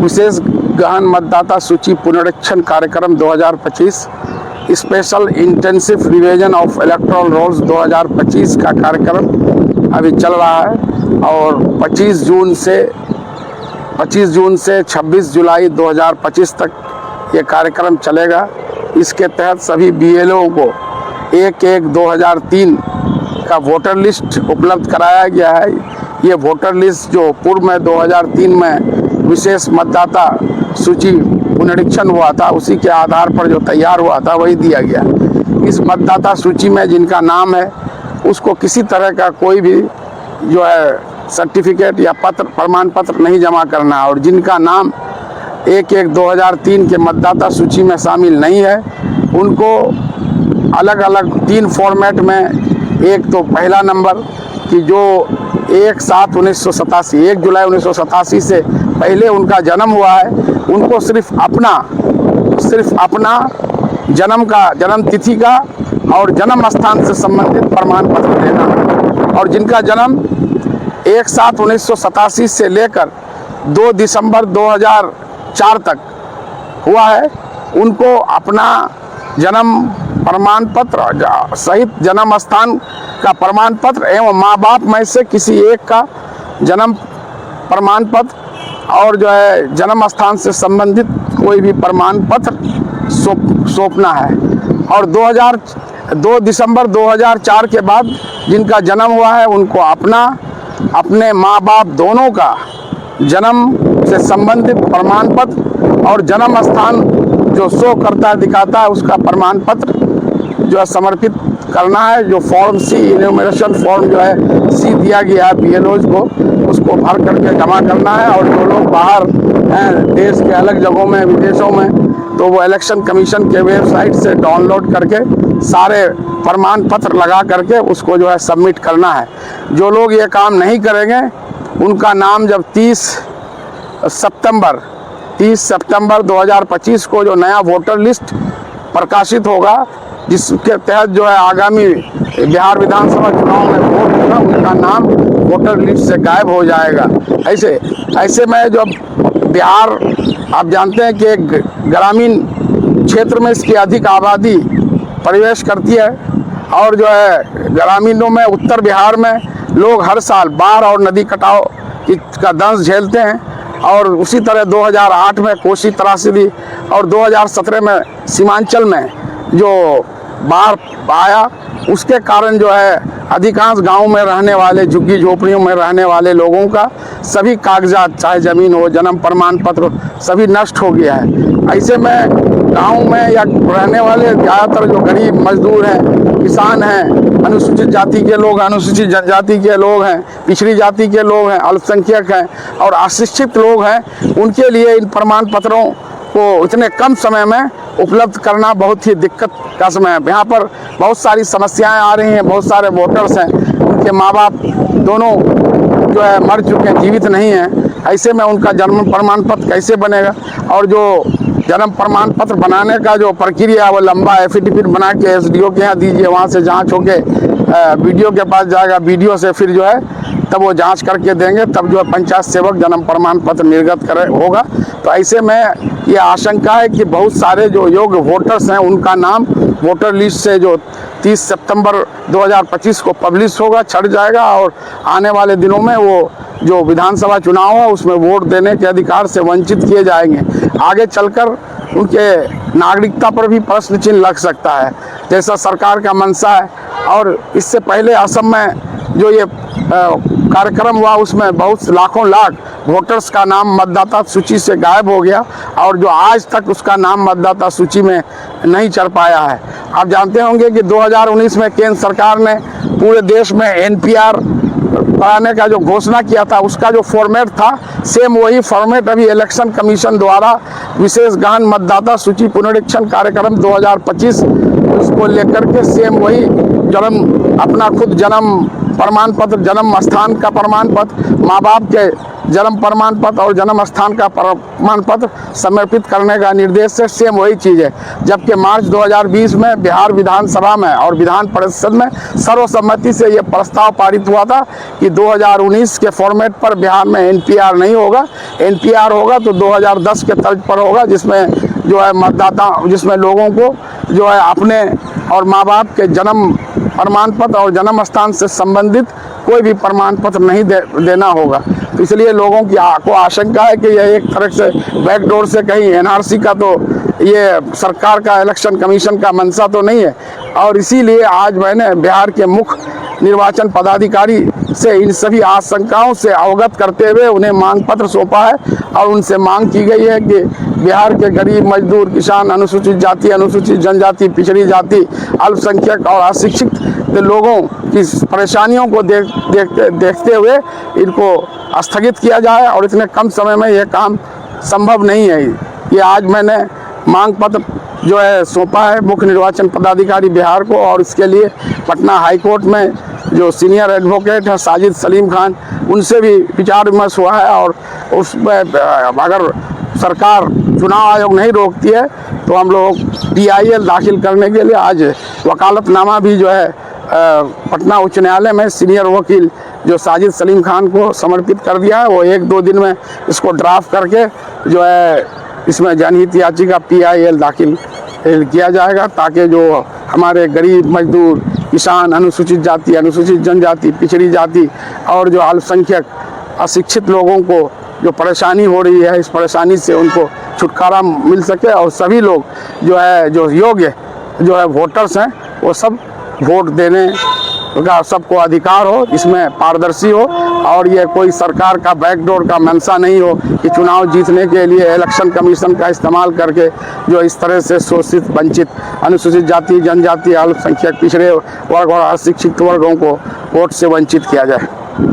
विशेष गहन मतदाता सूची पुनरीक्षण कार्यक्रम 2025 special intensive revision of electoral rolls 2025 का कार्यक्रम अभी चल रहा है और 25 जून से 26 जुलाई 2025 तक ये कार्यक्रम चलेगा। इसके तहत सभी BLO को 1/1/2003 का वोटर लिस्ट उपलब्ध कराया गया है। ये वोटर लिस्ट जो पूर्व में 2003 में विशेष मतदाता सूची पुनरीक्षण हुआ था, उसी के आधार पर जो तैयार हुआ था वही दिया गया। इस मतदाता सूची में जिनका नाम है उसको किसी तरह का कोई भी जो है सर्टिफिकेट या पत्र प्रमाण पत्र नहीं जमा करना है और जिनका नाम 1/1/2003 के मतदाता सूची में शामिल नहीं है उनको अलग अलग 3 फॉर्मेट में, एक तो पहला नंबर कि जो 1 जुलाई 1987 से पहले उनका जन्म हुआ है उनको सिर्फ अपना जन्म तिथि का और जन्म स्थान से संबंधित प्रमाण पत्र देना है। और जिनका जन्म 1/7/1987 से लेकर 2 दिसंबर 2004 तक हुआ है उनको अपना जन्म प्रमाण पत्र सहित जन्म स्थान का प्रमाण पत्र एवं माँ बाप में से किसी एक का जन्म प्रमाण पत्र और जो है जन्म स्थान से संबंधित कोई भी प्रमाण पत्र सौंपना है। और 2 दिसंबर 2004 के बाद जिनका जन्म हुआ है उनको अपने माँ बाप दोनों का जन्म से संबंधित प्रमाण पत्र और जन्म स्थान जो शो करता है दिखाता है उसका प्रमाण पत्र जो है समर्पित करना है। जो फॉर्म C इन्यूमरेशन फॉर्म जो है C दिया गया है BLOs को, उसको भर करके जमा करना है। और जो लोग बाहर हैं देश के अलग जगहों में विदेशों में, तो वो इलेक्शन कमीशन के वेबसाइट से डाउनलोड करके सारे प्रमाण पत्र लगा करके उसको जो है सबमिट करना है। जो लोग ये काम नहीं करेंगे उनका नाम जब 30 सितंबर 2025 को जो नया वोटर लिस्ट प्रकाशित होगा जिसके तहत जो है आगामी बिहार विधानसभा चुनाव में वोट होगा, उनका नाम वोटर लिस्ट से गायब हो जाएगा। ऐसे में जो बिहार आप जानते हैं कि एक ग्रामीण क्षेत्र में इसकी अधिक आबादी प्रवेश करती है और जो है ग्रामीणों में उत्तर बिहार में लोग हर साल बाढ़ और नदी कटाव का दंश झेलते हैं। और उसी तरह 2008 में कोसी त्रासदी और 2017 में सीमांचल में जो बाढ़ आया उसके कारण जो है अधिकांश गांव में रहने वाले झुग्गी झोपड़ियों में रहने वाले लोगों का सभी कागजात चाहे ज़मीन हो जन्म प्रमाण पत्र सभी नष्ट हो गया है। ऐसे में गांव में या रहने वाले ज़्यादातर जो गरीब मजदूर हैं, किसान हैं, अनुसूचित जाति के लोग, अनुसूचित जनजाति के लोग हैं, पिछड़ी जाति के लोग हैं, अल्पसंख्यक हैं और अशिक्षित लोग हैं, उनके लिए इन प्रमाण पत्रों को इतने कम समय में उपलब्ध करना बहुत ही दिक्कत का समय है। यहाँ पर बहुत सारी समस्याएं आ रही हैं। बहुत सारे वोटर्स हैं उनके माँ बाप दोनों जो है मर चुके हैं, जीवित नहीं हैं। ऐसे में उनका जन्म प्रमाण पत्र कैसे बनेगा? और जो जन्म प्रमाण पत्र बनाने का जो प्रक्रिया है वो लंबा एफिडेविट बना के SDO के यहाँ दीजिए, वहाँ से जाँच होके BDO के पास जाएगा, BDO से फिर जो है तब वो जांच करके देंगे, तब जो है पंचायत सेवक जन्म प्रमाण पत्र निर्गत होगा। तो ऐसे में ये आशंका है कि बहुत सारे जो योग्य वोटर्स हैं उनका नाम वोटर लिस्ट से जो 30 सितंबर 2025 को पब्लिश होगा छट जाएगा और आने वाले दिनों में वो जो विधानसभा चुनाव है उसमें वोट देने के अधिकार से वंचित किए जाएंगे। आगे चलकर उनके नागरिकता पर भी प्रश्न चिन्ह लग सकता है, जैसा सरकार का मंशा है। और इससे पहले असम में जो ये कार्यक्रम हुआ उसमें बहुत लाखों लाख वोटर्स का नाम मतदाता सूची से गायब हो गया और जो आज तक उसका नाम मतदाता सूची में नहीं चढ़ पाया है। आप जानते होंगे कि 2019 में केंद्र सरकार ने पूरे देश में NPR कराने का जो घोषणा किया था उसका जो फॉर्मेट था सेम वही फॉर्मेट अभी इलेक्शन कमीशन द्वारा विशेष गहन मतदाता सूची पुनरीक्षण कार्यक्रम 2025 उसको लेकर के सेम वही अपना खुद जन्म प्रमाण पत्र, जन्म स्थान का प्रमाण पत्र, माँ बाप के जन्म प्रमाण पत्र और जन्म स्थान का प्रमाण पत्र समर्पित करने का निर्देश है। सेम वही चीज़ है। जबकि मार्च 2020 में बिहार विधानसभा में और विधान परिषद में सर्वसम्मति से ये प्रस्ताव पारित हुआ था कि 2019 के फॉर्मेट पर बिहार में एनपीआर नहीं होगा। एनपीआर होगा तो 2010 के तर्ज पर होगा, जिसमें जो है मतदाता, जिसमें लोगों को जो है अपने और माँ बाप के जन्म प्रमाण पत्र और जन्म स्थान से संबंधित कोई भी प्रमाण पत्र नहीं देना होगा। तो इसलिए लोगों की को आशंका है कि यह एक तरह से बैकडोर से कहीं एनआरसी का, तो ये सरकार का, इलेक्शन कमीशन का मंशा तो नहीं है। और इसीलिए आज मैंने बिहार के मुख्य निर्वाचन पदाधिकारी से इन सभी आशंकाओं से अवगत करते हुए उन्हें मांग पत्र सौंपा है और उनसे मांग की गई है कि बिहार के गरीब, मजदूर, किसान, अनुसूचित जाति, अनुसूचित जनजाति, पिछड़ी जाति, अल्पसंख्यक और अशिक्षित लोगों की परेशानियों को देखते हुए इनको स्थगित किया जाए और इतने कम समय में यह काम संभव नहीं है। ये आज मैंने मांग पत्र जो है सौंपा है मुख्य निर्वाचन पदाधिकारी बिहार को, और इसके लिए पटना हाई कोर्ट में जो सीनियर एडवोकेट है साजिद सलीम खान, उनसे भी विचार विमर्श हुआ है। और उसमें अगर सरकार, चुनाव आयोग नहीं रोकती है तो हम लोग PIL दाखिल करने के लिए आज वकालतनामा भी जो है पटना उच्च न्यायालय में सीनियर वकील जो साजिद सलीम खान को समर्पित कर दिया है। वो 1-2 दिन में इसको ड्राफ्ट करके जो है इसमें जनहित याचिका PIL दाखिल किया जाएगा, ताकि जो हमारे गरीब, मजदूर, किसान, अनुसूचित जाति, अनुसूचित जनजाति, पिछड़ी जाति और जो अल्पसंख्यक अशिक्षित लोगों को जो परेशानी हो रही है, इस परेशानी से उनको छुटकारा मिल सके और सभी लोग जो है, जो योग्य जो है वोटर्स हैं, वो सब वोट देने का सबको अधिकार हो, इसमें पारदर्शी हो और ये कोई सरकार का बैकडोर का मंशा नहीं हो कि चुनाव जीतने के लिए इलेक्शन कमीशन का इस्तेमाल करके जो इस तरह से शोषित, वंचित, अनुसूचित जाति, जनजाति, अल्पसंख्यक, पिछड़े वर्ग और अशिक्षित वर्गों को वोट से वंचित किया जाए।